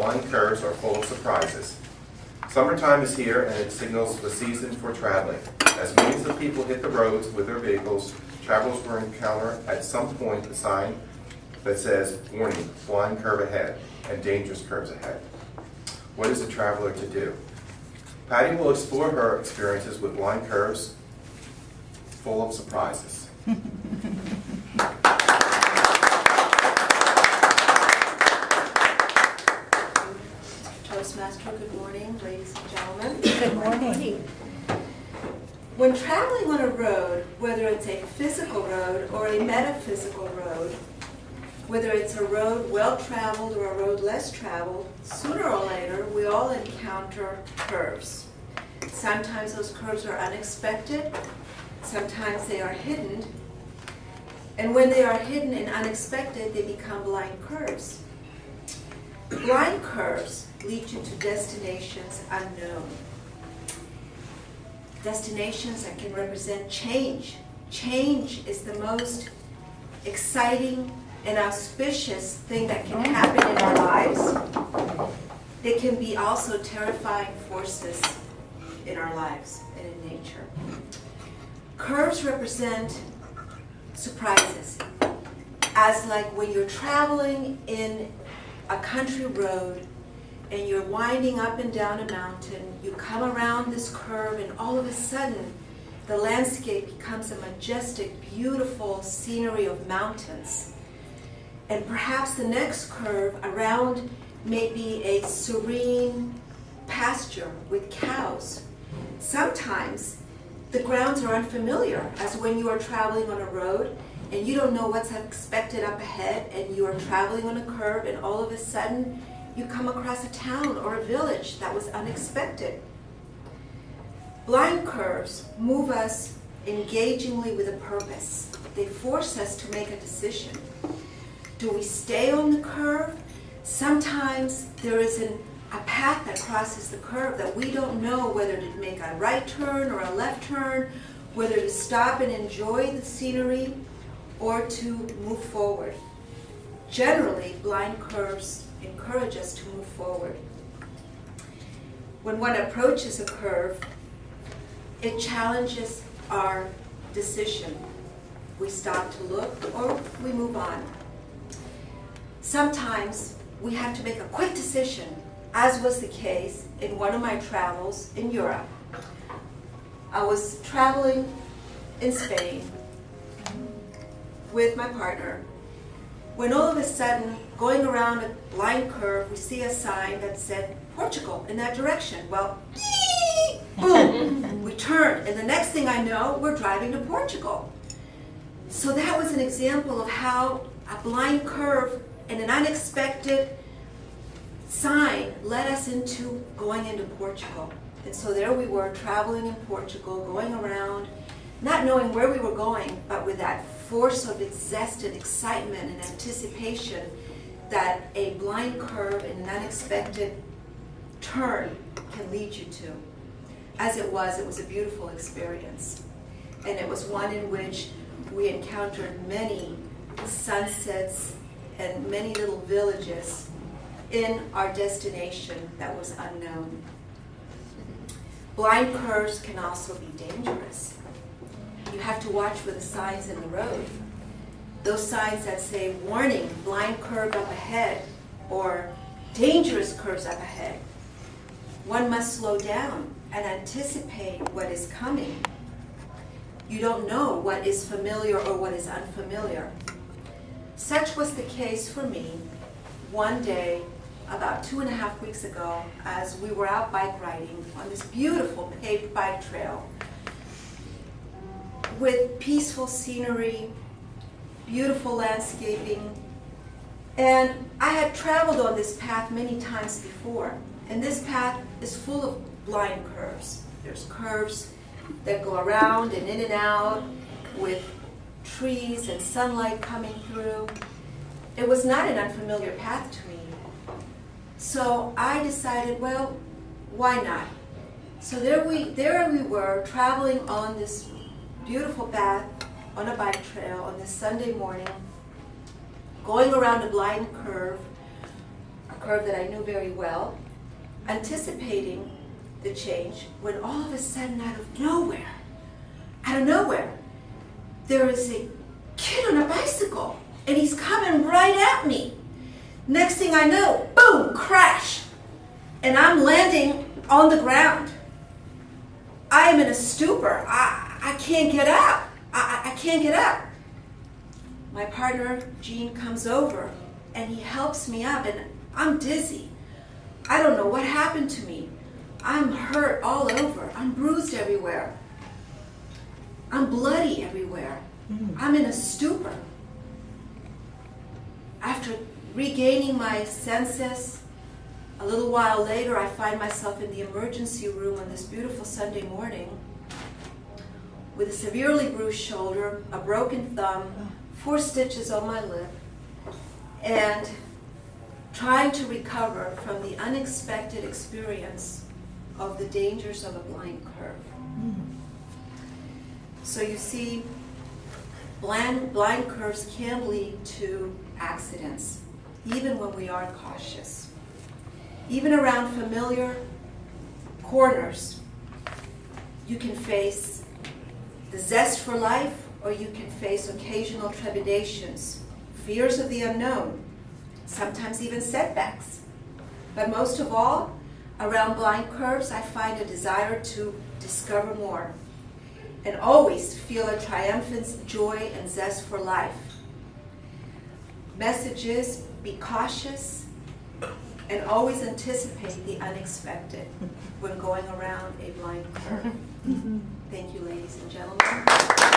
blind curves are full of surprises. Summertime is here and it signals the season for traveling. As millions of people hit the roads with their vehicles, travelers will encounter at some point a sign that says, "Warning, blind curve ahead," and "Dangerous curves ahead." What is a traveler to do? Patty will explore her experiences with blind curves full of surprises. Toastmaster, good morning, ladies and gentlemen. Good morning. When traveling on a road, whether it's a physical road or a metaphysical road, whether it's a road well-traveled or a road less traveled, sooner or later we all encounter curves. Sometimes those curves are unexpected, sometimes they are hidden, and when they are hidden and unexpected, they become blind curves. Blind curves lead you to destinations unknown. Destinations that can represent change. Change is the most exciting and auspicious thing that can happen in our lives. They can be also terrifying forces in our lives and in nature. Curves represent surprises. As like when you're traveling in a country road and you're winding up and down a mountain, you come around this curve and all of a sudden the landscape becomes a majestic, beautiful scenery of mountains. And perhaps the next curve around may be a serene pasture with cows. Sometimes the grounds are unfamiliar, as when you are traveling on a road and you don't know what's expected up ahead, and you are traveling on a curve and all of a sudden you come across a town or a village that was unexpected. Blind curves move us engagingly with a purpose. They force us to make a decision. Do we stay on the curve? Sometimes there is a path that crosses the curve that we don't know whether to make a right turn or a left turn, whether to stop and enjoy the scenery or to move forward. Generally, blind curves encourage us to move forward. When one approaches a curve, it challenges our decision. We stop to look or we move on. Sometimes we have to make a quick decision, as was the case in one of my travels in Europe. I was traveling in Spain with my partner, when all of a sudden, going around a blind curve, we see a sign that said Portugal in that direction. Well, boom, we turned, and the next thing I know, we're driving to Portugal. So that was an example of how a blind curve and an unexpected sign led us into going into Portugal. And so there we were, traveling in Portugal, going around, not knowing where we were going, but with that force of zest and excitement and anticipation that a blind curve and an unexpected turn can lead you to. As it was a beautiful experience. And it was one in which we encountered many sunsets and many little villages in our destination that was unknown. Blind curves can also be dangerous. You have to watch for the signs in the road. Those signs that say, "Warning, blind curve up ahead," or "Dangerous curves up ahead." One must slow down and anticipate what is coming. You don't know what is familiar or what is unfamiliar. Such was the case for me one day about 2.5 weeks ago as we were out bike riding on this beautiful paved bike trail with peaceful scenery, beautiful landscaping. And I had traveled on this path many times before, and this path is full of blind curves. There's curves that go around and in and out with trees and sunlight coming through. It was not an unfamiliar path to me. So I decided, well, why not? So there we were, traveling on this beautiful path on a bike trail on this Sunday morning, going around a blind curve, curve that I knew very well, anticipating the change, when all of a sudden, out of nowhere, there is a kid on a bicycle, and he's coming right at me. Next thing I know, boom, crash, and I'm landing on the ground. I am in a stupor. I can't get up. I can't get up. My partner, Gene, comes over, and he helps me up, and I'm dizzy. I don't know what happened to me. I'm hurt all over. I'm bruised everywhere. I'm bloody everywhere. I'm in a stupor. After regaining my senses, a little while later, I find myself in the emergency room on this beautiful Sunday morning with a severely bruised shoulder, a broken thumb, 4 stitches on my lip, and trying to recover from the unexpected experience of the dangers of a blind curve. So you see, blind curves can lead to accidents, even when we are cautious. Even around familiar corners, you can face the zest for life, or you can face occasional trepidations, fears of the unknown, sometimes even setbacks. But most of all, around blind curves, I find a desire to discover more and always feel a triumphant joy and zest for life. Message is, be cautious and always anticipate the unexpected when going around a blind curve. Thank you, ladies and gentlemen.